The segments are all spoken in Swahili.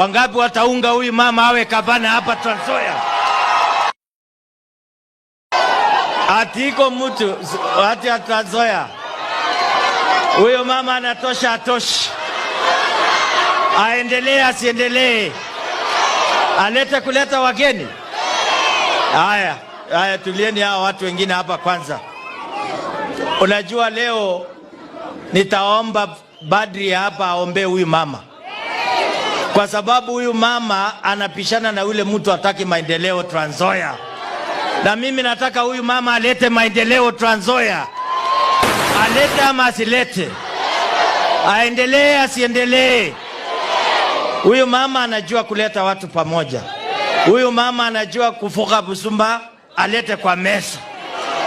Wangapi wataunga huyu mama awe gavana hapa Trans Nzoia? Atiko mtu ati ya Trans Nzoia. Huyo mama anatosha atoshi. Aendelee asiendelee? Alete kuleta wageni? Haya tulieni hao watu wengine hapa kwanza. Unajua leo nitaomba Badri hapa aombe huyu mama. Kwa sababu huyu mama anapishana na yule mtu hataki maendeleo Trans Nzoia. Na mimi nataka huyu mama alete maendeleo Trans Nzoia. Alete ama asilete? Aendelee asiendelee? Huyu mama anajua kuleta watu pamoja. Huyu mama anajua kufuka busumba, alete kwa mesa.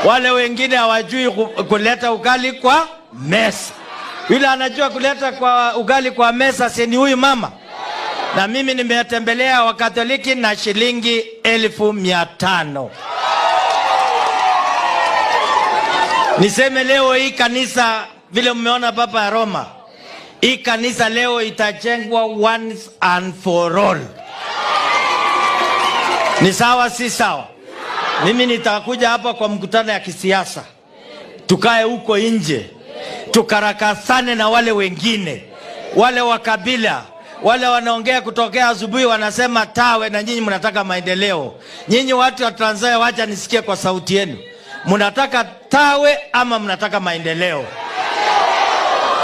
Wale wengine hawajui kuleta ugali kwa mesa. Yule anajua kuleta kwa ugali kwa mesa, si ni huyu mama? Na mimi nimetembelea Wakatoliki na shilingi 1,500. Niseme leo hii kanisa vile mmeona Papa ya Roma, hii kanisa leo itajengwa once and for all. Ni sawa si sawa? Mimi nitakuja hapa kwa mkutano ya kisiasa. Tukae huko nje. Tukarakasane na wale wengine. Wale wa kabila. Wale wanaongea kutokea asubuhi wanasema tawe na nyinyi mnataka maendeleo. Nyinyi watu wa Trans Nzoia wacha nisikie kwa sauti yenu. Mnataka tawe ama mnataka maendeleo?